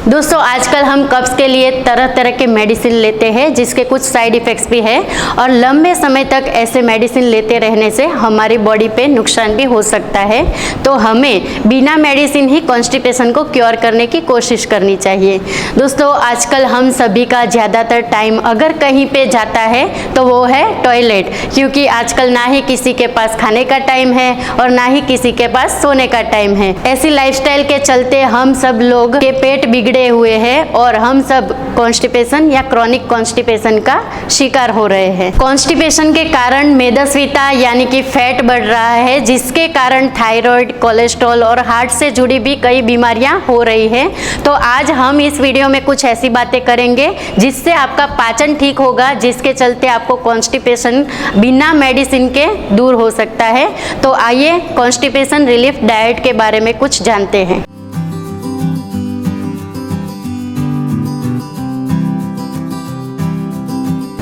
दोस्तों आजकल हम कब्ज के लिए तरह तरह के मेडिसिन लेते हैं जिसके कुछ साइड इफ़ेक्ट्स भी है और लंबे समय तक ऐसे मेडिसिन लेते रहने से हमारी बॉडी पे नुकसान भी हो सकता है। तो हमें बिना मेडिसिन ही कॉन्स्टिपेशन को क्योर करने की कोशिश करनी चाहिए। दोस्तों आजकल हम सभी का ज़्यादातर टाइम अगर कहीं पे जाता है तो वो है टॉयलेट, क्योंकि आजकल ना ही किसी के पास खाने का टाइम है और ना ही किसी के पास सोने का टाइम है। ऐसी लाइफस्टाइल के चलते हम सब लोग के पेट बिगड़े हुए हैं और हम सब कॉन्स्टिपेशन या क्रॉनिक कॉन्स्टिपेशन का शिकार हो रहे हैं। कॉन्स्टिपेशन के कारण मेदस्वीता यानी कि फैट बढ़ रहा है, जिसके कारण थायराइड, कोलेस्ट्रॉल और हार्ट से जुड़ी भी कई बीमारियां हो रही है। तो आज हम इस वीडियो में कुछ ऐसी बातें करेंगे जिससे आपका पाचन ठीक होगा, जिसके चलते आपको कॉन्स्टिपेशन बिना मेडिसिन के दूर हो सकता है। तो आइए कॉन्स्टिपेशन रिलीफ डाइट के बारे में कुछ जानते हैं।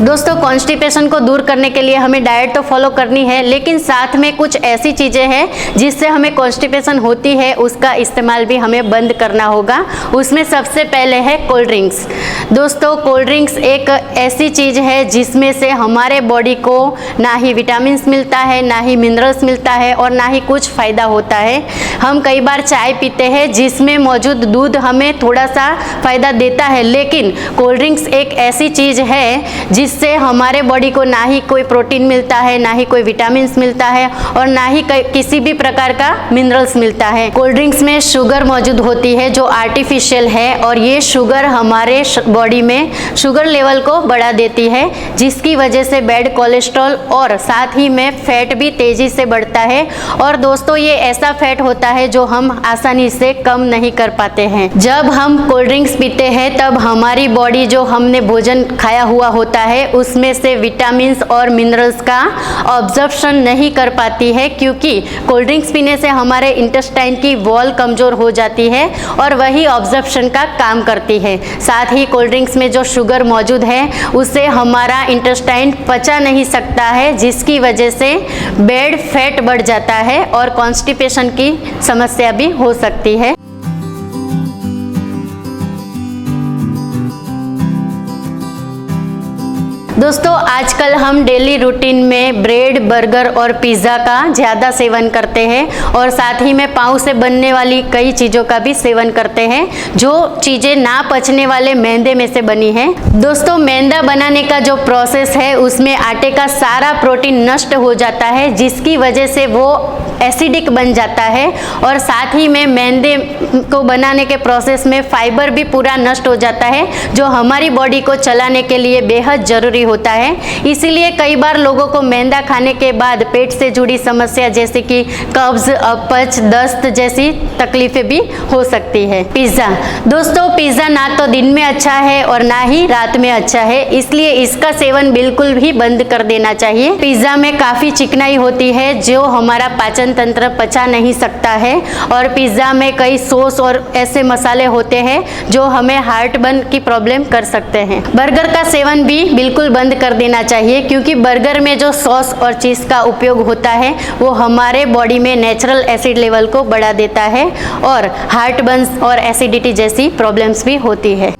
दोस्तों कॉन्स्टिपेशन को दूर करने के लिए हमें डाइट तो फॉलो करनी है, लेकिन साथ में कुछ ऐसी चीज़ें हैं जिससे हमें कॉन्स्टिपेशन होती है, उसका इस्तेमाल भी हमें बंद करना होगा। उसमें सबसे पहले है कोल्ड ड्रिंक्स। दोस्तों कोल्ड ड्रिंक्स एक ऐसी चीज़ है जिसमें से हमारे बॉडी को ना ही विटामिन्स मिलता है, ना ही मिनरल्स मिलता है और ना ही कुछ फ़ायदा होता है। हम कई बार चाय पीते हैं जिसमें मौजूद दूध हमें थोड़ा सा फ़ायदा देता है, लेकिन कोल्ड ड्रिंक्स एक ऐसी चीज़ है जिससे हमारे बॉडी को ना ही कोई प्रोटीन मिलता है, ना ही कोई विटामिन्स मिलता है और ना ही किसी भी प्रकार का मिनरल्स मिलता है। कोल्ड ड्रिंक्स में शुगर मौजूद होती है जो आर्टिफिशियल है और ये शुगर हमारे बॉडी में शुगर लेवल को बढ़ा देती है, जिसकी वजह से बैड कोलेस्ट्रॉल और साथ ही में फैट भी तेजी से बढ़ता है। और दोस्तों ये ऐसा फैट होता है जो हम आसानी से कम नहीं कर पाते हैं। जब हम कोल्ड ड्रिंक्स पीते हैं तब हमारी बॉडी जो हमने भोजन खाया हुआ होता है उसमें से विटामिन्स और मिनरल्स का ऑब्जर्प्शन नहीं कर पाती है, क्योंकि कोल्ड ड्रिंक्स पीने से हमारे इंटेस्टाइन की वॉल कमज़ोर हो जाती है और वही ऑब्जर्प्शन का काम करती है। साथ ही कोल्ड ड्रिंक्स में जो शुगर मौजूद है उससे हमारा इंटेस्टाइन पचा नहीं सकता है, जिसकी वजह से बैड फैट बढ़ जाता है और कॉन्स्टिपेशन की समस्या भी हो सकती है। दोस्तों आजकल हम डेली रूटीन में ब्रेड, बर्गर और पिज़्ज़ा का ज़्यादा सेवन करते हैं और साथ ही में पाव से बनने वाली कई चीज़ों का भी सेवन करते हैं जो चीज़ें ना पचने वाले मैदे में से बनी है। दोस्तों मैदा बनाने का जो प्रोसेस है उसमें आटे का सारा प्रोटीन नष्ट हो जाता है, जिसकी वजह से वो एसिडिक बन जाता है और साथ ही में मैदे को बनाने के प्रोसेस में फाइबर भी पूरा नष्ट हो जाता है, जो हमारी बॉडी को चलाने के लिए बेहद ज़रूरी होता है। इसीलिए कई बार लोगों को मैदा खाने के बाद पेट से जुड़ी समस्या जैसे कि कब्ज, अपच, दस्त जैसी तकलीफें भी हो सकती है। पिज़्ज़ा। दोस्तों पिज़्ज़ा ना तो दिन में अच्छा है और ना ही रात में अच्छा है, इसलिए इसका सेवन बिल्कुल भी बंद कर देना चाहिए। पिज़्ज़ा में काफ़ी चिकनाई होती है जो हमारा पाचन तंत्र पचा नहीं सकता है और पिज़्ज़ा में कई सॉस और ऐसे मसाले होते हैं जो हमें हार्ट बर्न की प्रॉब्लम कर सकते हैं। बर्गर का सेवन भी बिल्कुल बंद कर देना चाहिए, क्योंकि बर्गर में जो सॉस और चीज़ का उपयोग होता है वो हमारे बॉडी में नेचुरल एसिड लेवल को बढ़ा देता है और हार्ट बर्न और एसिडिटी जैसी प्रॉब्लम्स भी होती है।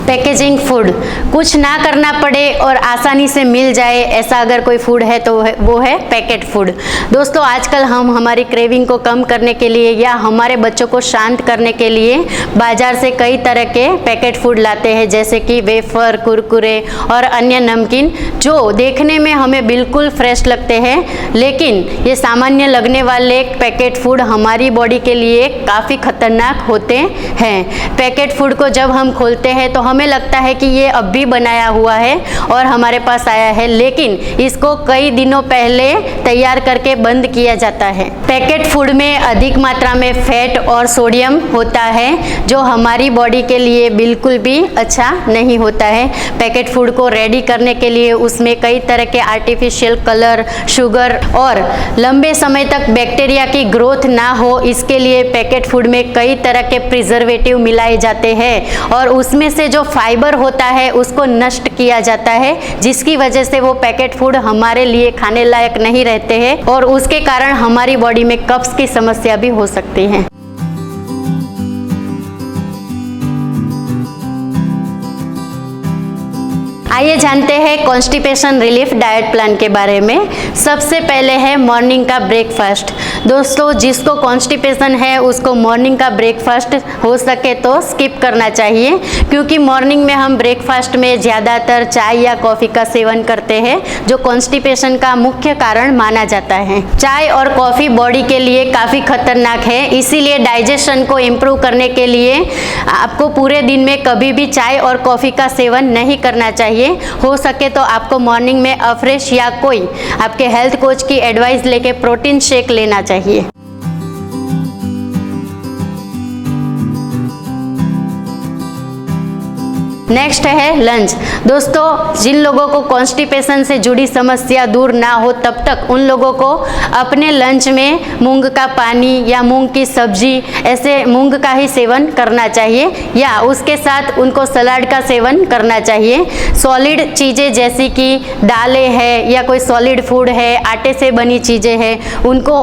Packaging food. कुछ ना करना पड़े और आसानी से मिल जाए ऐसा अगर कोई फूड है तो वो है पैकेट फूड। दोस्तों आजकल हम हमारी क्रेविंग को कम करने के लिए या हमारे बच्चों को शांत करने के लिए बाजार से कई तरह के पैकेट फूड लाते हैं, जैसे कि वेफर, कुरकुरे और अन्य नमकीन, जो देखने में हमें बिल्कुल फ्रेश लगते हैं, लेकिन ये सामान्य लगने वाले पैकेट फूड हमारी बॉडी के लिए काफ़ी खतरनाक होते हैं। पैकेट फूड को जब हम खोलते हैं तो हमें लगता है कि ये अब भी बनाया हुआ है और हमारे पास आया है, लेकिन इसको कई दिनों पहले तैयार करके बंद किया जाता है। पैकेट फूड में अधिक मात्रा में फैट और सोडियम होता है जो हमारी बॉडी के लिए बिल्कुल भी अच्छा नहीं होता है। पैकेट फूड को रेडी करने के लिए उसमें कई तरह के आर्टिफिशियल कलर, शुगर और लंबे समय तक बैक्टीरिया की ग्रोथ ना हो, इसके लिए पैकेट फूड में कई तरह के प्रिजर्वेटिव मिलाए जाते हैं और उसमें से जो फाइबर होता है उसको नष्ट किया जाता है, जिसकी वजह से वो पैकेट फूड हमारे लिए खाने लायक नहीं रहते हैं और उसके कारण हमारी बॉडी में कब्ज की समस्या भी हो सकती है। आइए जानते हैं कॉन्स्टिपेशन रिलीफ डाइट प्लान के बारे में। सबसे पहले है मॉर्निंग का ब्रेकफास्ट। दोस्तों, जिसको कॉन्स्टिपेशन है उसको मॉर्निंग का ब्रेकफास्ट हो सके तो स्किप करना चाहिए, क्योंकि मॉर्निंग में हम ब्रेकफास्ट में ज़्यादातर चाय या कॉफ़ी का सेवन करते हैं, जो कॉन्स्टिपेशन का मुख्य कारण माना जाता है। चाय और कॉफ़ी बॉडी के लिए काफ़ी खतरनाक है, इसीलिए डाइजेशन को इम्प्रूव करने के लिए आपको पूरे दिन में कभी भी चाय और कॉफ़ी का सेवन नहीं करना चाहिए। हो सके तो आपको मॉर्निंग में अफ्रेश या कोई आपके हेल्थ कोच की एडवाइस लेके प्रोटीन शेक लेना चाहिए। नेक्स्ट है लंच। दोस्तों, जिन लोगों को कॉन्स्टिपेशन से जुड़ी समस्या दूर ना हो तब तक उन लोगों को अपने लंच में मूंग का पानी या मूंग की सब्जी, ऐसे मूंग का ही सेवन करना चाहिए, या उसके साथ उनको सलाद का सेवन करना चाहिए। सॉलिड चीज़ें जैसी कि दालें हैं या कोई सॉलिड फूड है, आटे से बनी चीज़ें हैं, उनको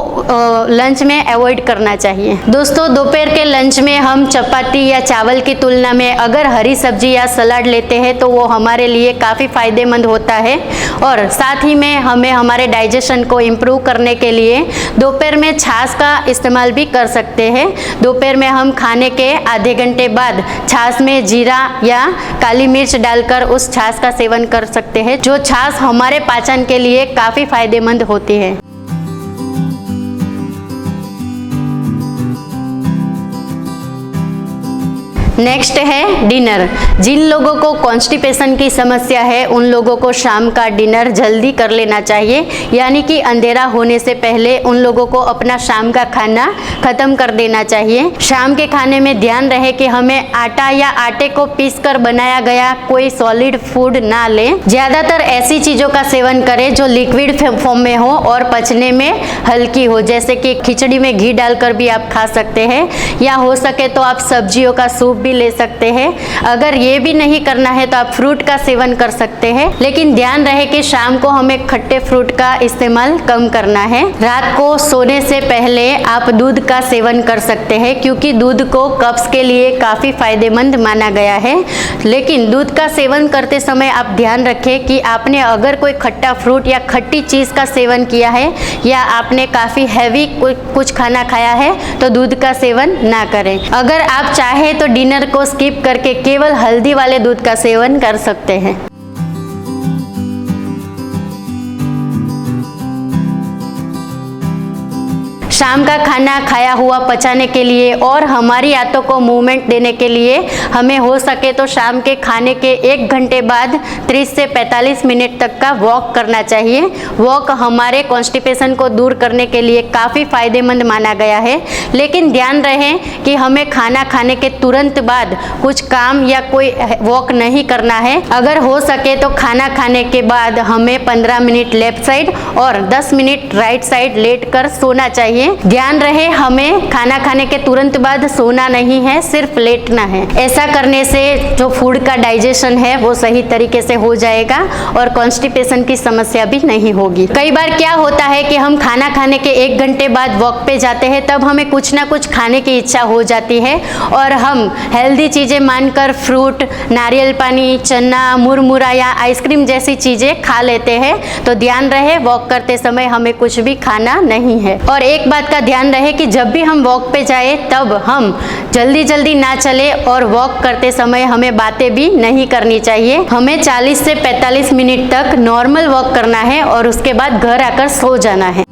लंच में अवॉइड करना चाहिए। दोस्तों, दोपहर के लंच में हम चपाती या चावल की तुलना में अगर हरी सब्जी या सलाद लेते हैं तो वो हमारे लिए काफ़ी फायदेमंद होता है, और साथ ही में हमें हमारे डाइजेशन को इम्प्रूव करने के लिए दोपहर में छाछ का इस्तेमाल भी कर सकते हैं। दोपहर में हम खाने के आधे घंटे बाद छाछ में जीरा या काली मिर्च डालकर उस छाछ का सेवन कर सकते हैं, जो छाछ हमारे पाचन के लिए काफ़ी फायदेमंद होती है। नेक्स्ट है डिनर। जिन लोगों को कॉन्स्टिपेशन की समस्या है उन लोगों को शाम का डिनर जल्दी कर लेना चाहिए, यानी कि अंधेरा होने से पहले उन लोगों को अपना शाम का खाना खत्म कर देना चाहिए। शाम के खाने में ध्यान रहे कि हमें आटा या आटे को पीसकर बनाया गया कोई सॉलिड फूड ना लें। ज़्यादातर ऐसी चीज़ों का सेवन करें जो लिक्विड फॉर्म में हो और पचने में हल्की हो, जैसे कि खिचड़ी में घी डालकर भी आप खा सकते हैं, या हो सके तो आप सब्जियों का सूप ले सकते हैं। अगर ये भी नहीं करना है तो आप फ्रूट का सेवन कर सकते हैं, लेकिन ध्यान रहे कि शाम को हमें खट्टे फ्रूट का इस्तेमाल कम करना है। रात को सोने से पहले आप दूध का सेवन कर सकते हैं, क्योंकि दूध को कब्ज के लिए काफ़ी फायदेमंद माना गया है। लेकिन दूध का सेवन करते समय आप ध्यान रखें कि आपने अगर कोई खट्टा फ्रूट या खट्टी चीज़ का सेवन किया है या आपने काफ़ी हैवी कुछ खाना खाया है तो दूध का सेवन ना करें। अगर आप चाहें तो डिनर को स्किप करके केवल हल्दी वाले दूध का सेवन कर सकते हैं। शाम का खाना खाया हुआ पचाने के लिए और हमारी आंतों को मूवमेंट देने के लिए हमें हो सके तो शाम के खाने के 1 घंटे बाद 30 से 45 मिनट तक का वॉक करना चाहिए। वॉक हमारे कॉन्स्टिपेशन को दूर करने के लिए काफ़ी फायदेमंद माना गया है, लेकिन ध्यान रहे कि हमें खाना खाने के तुरंत बाद कुछ काम या कोई वॉक नहीं करना है। अगर हो सके तो खाना खाने के बाद हमें 15 मिनट लेफ्ट साइड और 10 मिनट राइट साइड लेटकर सोना चाहिए। ध्यान रहे हमें खाना खाने के तुरंत बाद सोना नहीं है, सिर्फ लेटना है। ऐसा करने से जो फूड का डाइजेशन है वो सही तरीके से हो जाएगा और कॉन्स्टिपेशन की समस्या भी नहीं होगी। कई बार क्या होता है कि हम खाना खाने के 1 घंटे बाद वॉक पे जाते हैं, तब हमें कुछ ना कुछ खाने की इच्छा हो जाती है और हम हेल्दी चीज़ें मानकर फ्रूट, नारियल पानी, चना, मुरमुरा या आइसक्रीम जैसी चीज़ें खा लेते हैं। तो ध्यान रहे वॉक करते समय हमें कुछ भी खाना नहीं है। और एक बात का ध्यान रहे कि जब भी हम वॉक पे जाए तब हम जल्दी जल्दी ना चले और वॉक करते समय हमें बातें भी नहीं करनी चाहिए। हमें 40 से 45 मिनट तक नॉर्मल वॉक करना है और उसके बाद घर आकर सो जाना है।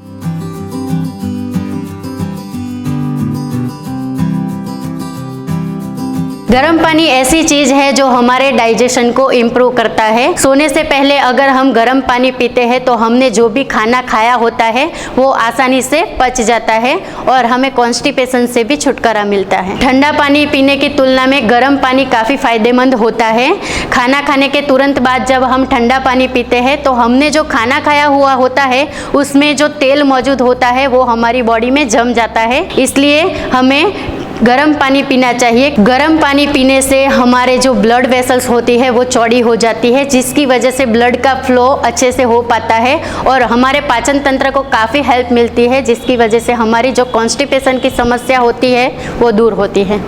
गर्म पानी ऐसी चीज है जो हमारे डाइजेशन को इम्प्रूव करता है। सोने से पहले अगर हम गर्म पानी पीते हैं तो हमने जो भी खाना खाया होता है वो आसानी से पच जाता है और हमें कॉन्स्टिपेशन से भी छुटकारा मिलता है। ठंडा पानी पीने की तुलना में गर्म पानी काफ़ी फायदेमंद होता है। खाना खाने के तुरंत बाद जब हम ठंडा पानी पीते हैं तो हमने जो खाना खाया हुआ होता है उसमें जो तेल मौजूद होता है वो हमारी बॉडी में जम जाता है, इसलिए हमें गर्म पानी पीना चाहिए। गर्म पानी पीने से हमारे जो ब्लड वेसल्स होती है वो चौड़ी हो जाती है, जिसकी वजह से ब्लड का फ्लो अच्छे से हो पाता है और हमारे पाचन तंत्र को काफ़ी हेल्प मिलती है, जिसकी वजह से हमारी जो कॉन्स्टिपेशन की समस्या होती है वो दूर होती है।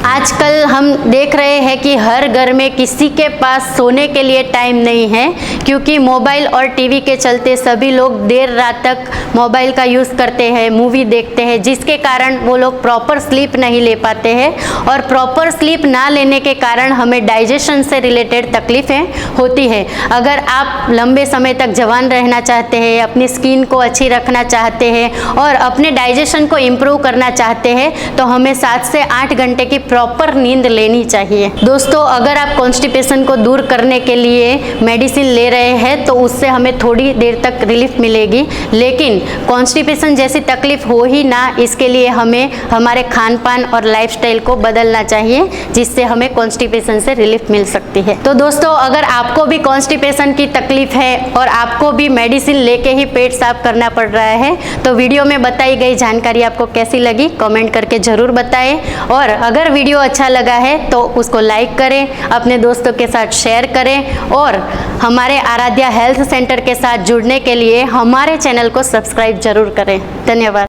आजकल हम देख रहे हैं कि हर घर में किसी के पास सोने के लिए टाइम नहीं है, क्योंकि मोबाइल और टीवी के चलते सभी लोग देर रात तक मोबाइल का यूज़ करते हैं, मूवी देखते हैं, जिसके कारण वो लोग प्रॉपर स्लीप नहीं ले पाते हैं और प्रॉपर स्लीप ना लेने के कारण हमें डाइजेशन से रिलेटेड तकलीफ़ें होती है। अगर आप लंबे समय तक जवान रहना चाहते हैं, अपनी स्किन को अच्छी रखना चाहते हैं और अपने डाइजेशन को इम्प्रूव करना चाहते हैं तो हमें 7 से 8 घंटे की प्रॉपर नींद लेनी चाहिए। दोस्तों, अगर आप कॉन्स्टिपेशन को दूर करने के लिए मेडिसिन ले रहे हैं तो उससे हमें थोड़ी देर तक रिलीफ मिलेगी, लेकिन कॉन्स्टिपेशन जैसी तकलीफ हो ही ना, इसके लिए हमें हमारे खान पान और लाइफस्टाइल को बदलना चाहिए, जिससे हमें कॉन्स्टिपेशन से रिलीफ मिल सकती है। तो दोस्तों, अगर आपको भी कॉन्स्टिपेशन की तकलीफ है और आपको भी मेडिसिन लेके ही पेट साफ करना पड़ रहा है तो वीडियो में बताई गई जानकारी आपको कैसी लगी कमेंट करके ज़रूर बताएं, और अगर वीडियो अच्छा लगा है तो उसको लाइक करें, अपने दोस्तों के साथ शेयर करें और हमारे आराध्या हेल्थ सेंटर के साथ जुड़ने के लिए हमारे चैनल को सब्सक्राइब जरूर करें। धन्यवाद।